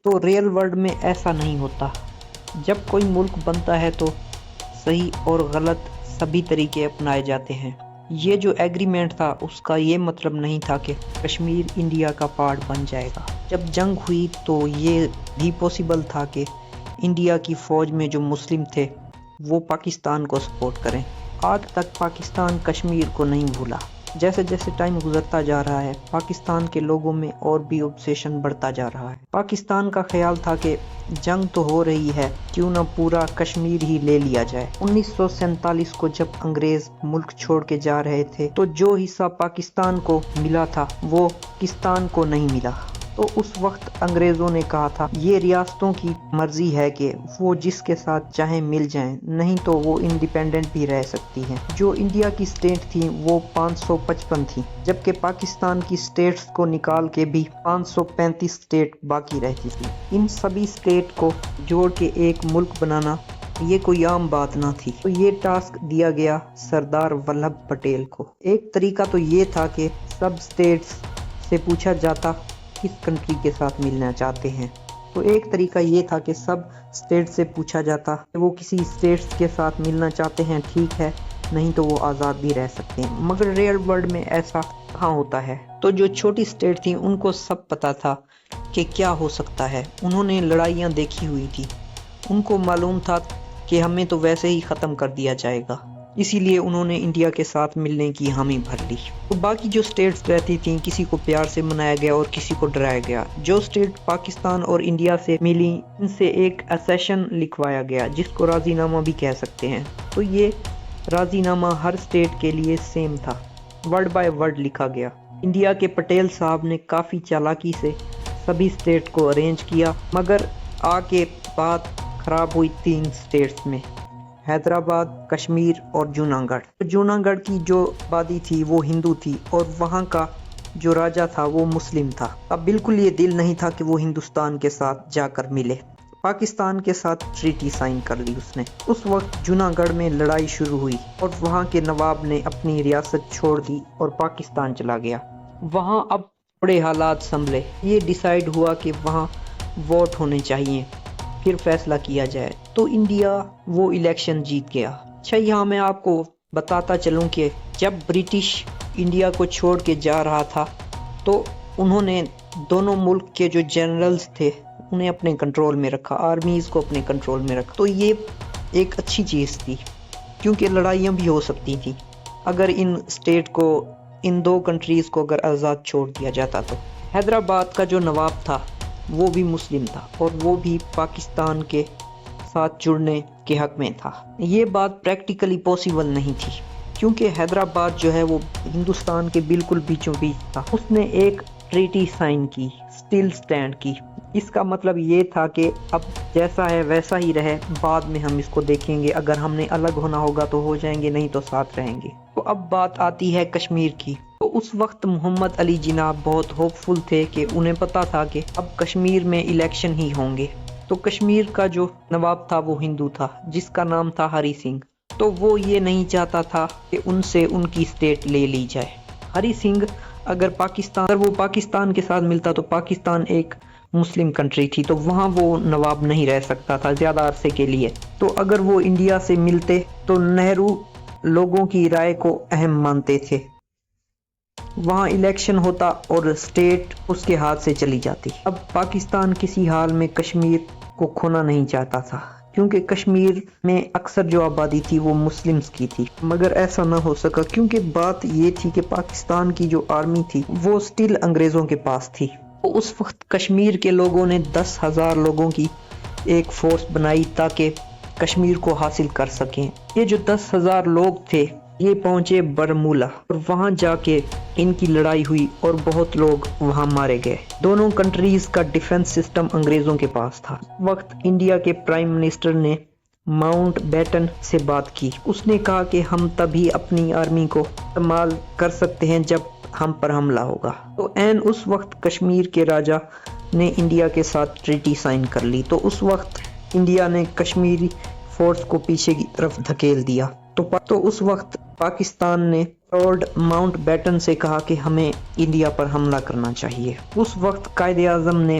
تو real world میں ایسا نہیں ہوتا۔ جب کوئی ملک بنتا ہے تو صحیح اور غلط سبھی طریقے اپنائے جاتے ہیں۔ یہ جو ایگریمنٹ تھا اس کا یہ مطلب نہیں تھا کہ کشمیر انڈیا کا پارٹ بن جائے گا۔ جب جنگ ہوئی تو یہ بھی پاسبل تھا کہ انڈیا کی فوج میں جو مسلم تھے وہ پاکستان کو سپورٹ کریں۔ آج تک پاکستان کشمیر کو نہیں بھولا۔ جیسے جیسے ٹائم گزرتا جا رہا ہے پاکستان کے لوگوں میں اور بھی اوبسیشن بڑھتا جا رہا ہے۔ پاکستان کا خیال تھا کہ جنگ تو ہو رہی ہے، کیوں نہ پورا کشمیر ہی لے لیا جائے۔ 1947 کو جب انگریز ملک چھوڑ کے جا رہے تھے تو جو حصہ پاکستان کو ملا تھا وہ پاکستان کو نہیں ملا۔ تو اس وقت انگریزوں نے کہا تھا یہ ریاستوں کی مرضی ہے کہ وہ جس کے ساتھ چاہیں مل جائیں، نہیں تو وہ انڈیپینڈنٹ بھی رہ سکتی ہیں۔ جو انڈیا کی سٹیٹ تھیں وہ 555 تھیں، جبکہ پاکستان کی سٹیٹس کو نکال کے بھی 535 سٹیٹ باقی رہتی تھی۔ ان سبھی سٹیٹ کو جوڑ کے ایک ملک بنانا یہ کوئی عام بات نہ تھی۔ تو یہ ٹاسک دیا گیا سردار ولبھ پٹیل کو۔ ایک طریقہ تو یہ تھا کہ سب سٹیٹس سے پوچھا جاتا کس کنٹری کے ساتھ ملنا چاہتے ہیں۔ تو ایک طریقہ یہ تھا کہ سب سٹیٹ سے پوچھا جاتا کہ وہ کسی سٹیٹس کے ساتھ ملنا چاہتے ہیں، ٹھیک ہے، نہیں تو وہ آزاد بھی رہ سکتے ہیں۔ مگر ریئل ورلڈ میں ایسا کہاں ہوتا ہے۔ تو جو چھوٹی سٹیٹ تھیں ان کو سب پتا تھا کہ کیا ہو سکتا ہے۔ انہوں نے لڑائیاں دیکھی ہوئی تھی، ان کو معلوم تھا کہ ہمیں تو ویسے ہی ختم کر دیا جائے گا، اسی لیے انہوں نے انڈیا کے ساتھ ملنے کی حامی بھر لی۔ تو باقی جو سٹیٹس رہتی تھیں کسی کو پیار سے منایا گیا اور کسی کو ڈرایا گیا۔ جو سٹیٹ پاکستان اور انڈیا سے ملی ان سے ایک اسیشن لکھوایا گیا جس کو راضی نامہ بھی کہہ سکتے ہیں۔ تو یہ راضی نامہ ہر سٹیٹ کے لیے سیم تھا، ورڈ بائی ورڈ لکھا گیا۔ انڈیا کے پٹیل صاحب نے کافی چالاکی سے سبھی سٹیٹ کو ارینج کیا، مگر آ کے بات خراب ہوئی 3 سٹیٹس میں، حیدرآباد، کشمیر اور جوناگڑھ۔ جوناگڑھ کی جو آبادی تھی وہ ہندو تھی اور وہاں کا جو راجا تھا وہ مسلم تھا۔ اب بالکل یہ دل نہیں تھا کہ وہ ہندوستان کے ساتھ جا کر ملے۔ پاکستان کے ساتھ ٹریٹی سائن کر لی اس نے۔ اس وقت جوناگڑھ میں لڑائی شروع ہوئی اور وہاں کے نواب نے اپنی ریاست چھوڑ دی اور پاکستان چلا گیا۔ وہاں اب بڑے حالات سنبھلے۔ یہ ڈیسائیڈ ہوا کہ وہاں ووٹ ہونے چاہیے، پھر فیصلہ کیا جائے۔ تو انڈیا وہ الیکشن جیت گیا۔ اچھا، یہاں میں آپ کو بتاتا چلوں کہ جب برٹش انڈیا کو چھوڑ کے جا رہا تھا تو انہوں نے دونوں ملک کے جو جنرلز تھے انہیں اپنے کنٹرول میں رکھا، آرمیز کو اپنے کنٹرول میں رکھا۔ تو یہ ایک اچھی چیز تھی کیونکہ لڑائیاں بھی ہو سکتی تھیں اگر ان سٹیٹ کو، ان 2 کنٹریز کو اگر آزاد چھوڑ دیا جاتا تو۔ حیدرآباد کا جو نواب تھا وہ بھی مسلم تھا اور وہ بھی پاکستان کے ساتھ جڑنے کے حق میں تھا۔ یہ بات پریکٹیکلی پاسبل نہیں تھی کیونکہ حیدرآباد جو ہے وہ ہندوستان کے بالکل بیچوں بیچ تھا۔ اس نے ایک ٹریٹی سائن کی، سٹل سٹینڈ کی۔ اس کا مطلب یہ تھا کہ اب جیسا ہے ویسا ہی رہے، بعد میں ہم اس کو دیکھیں گے، اگر ہم نے الگ ہونا ہوگا تو ہو جائیں گے، نہیں تو ساتھ رہیں گے۔ تو اب بات آتی ہے کشمیر کی۔ تو اس وقت محمد علی جناح بہت ہوپ فل تھے کہ انہیں پتا تھا کہ اب کشمیر میں الیکشن ہی ہوں گے۔ تو کشمیر کا جو نواب تھا وہ ہندو تھا جس کا نام تھا ہری سنگھ۔ تو وہ یہ نہیں چاہتا تھا کہ ان سے ان کی سٹیٹ لے لی جائے۔ ہری سنگھ اگر وہ پاکستان کے ساتھ ملتا تو پاکستان ایک مسلم کنٹری تھی تو وہاں وہ نواب نہیں رہ سکتا تھا زیادہ عرصے کے لیے۔ تو اگر وہ انڈیا سے ملتے تو نہرو لوگوں کی رائے کو اہم مانتے تھے، وہاں الیکشن ہوتا اور سٹیٹ اس کے ہاتھ سے چلی جاتی۔ اب پاکستان کسی حال میں کشمیر کو کھونا نہیں چاہتا تھا کیونکہ کشمیر میں اکثر جو آبادی تھی وہ مسلمز کی تھی، مگر ایسا نہ ہو سکا کیونکہ بات یہ تھی کہ پاکستان کی جو آرمی تھی وہ سٹل انگریزوں کے پاس تھی۔ تو اس وقت کشمیر کے لوگوں نے 10,000 لوگوں کی ایک فورس بنائی تاکہ کشمیر کو حاصل کر سکیں۔ یہ جو 10,000 لوگ تھے یہ پہنچے برمولہ اور وہاں جا کے ان کی لڑائی ہوئی اور بہت لوگ وہاں مارے گئے۔ دونوں کنٹریز کا ڈیفنس سسٹم انگریزوں کے پاس تھا۔ وقت انڈیا کے پرائم منسٹر نے ماؤنٹ بیٹن سے بات کی۔ اس نے کہا کہ ہم تبھی اپنی آرمی کو استعمال کر سکتے ہیں جب ہم پر حملہ ہوگا۔ تو عین اس وقت کشمیر کے راجا نے انڈیا کے ساتھ ٹریٹی سائن کر لی۔ تو اس وقت انڈیا نے کشمیری فورس کو پیچھے کی طرف دھکیل دیا۔ تو اس وقت پاکستان نے لارڈ ماؤنٹ بیٹن سے کہا کہ ہمیں انڈیا پر حملہ کرنا چاہیے۔ اس وقت قائد اعظم نے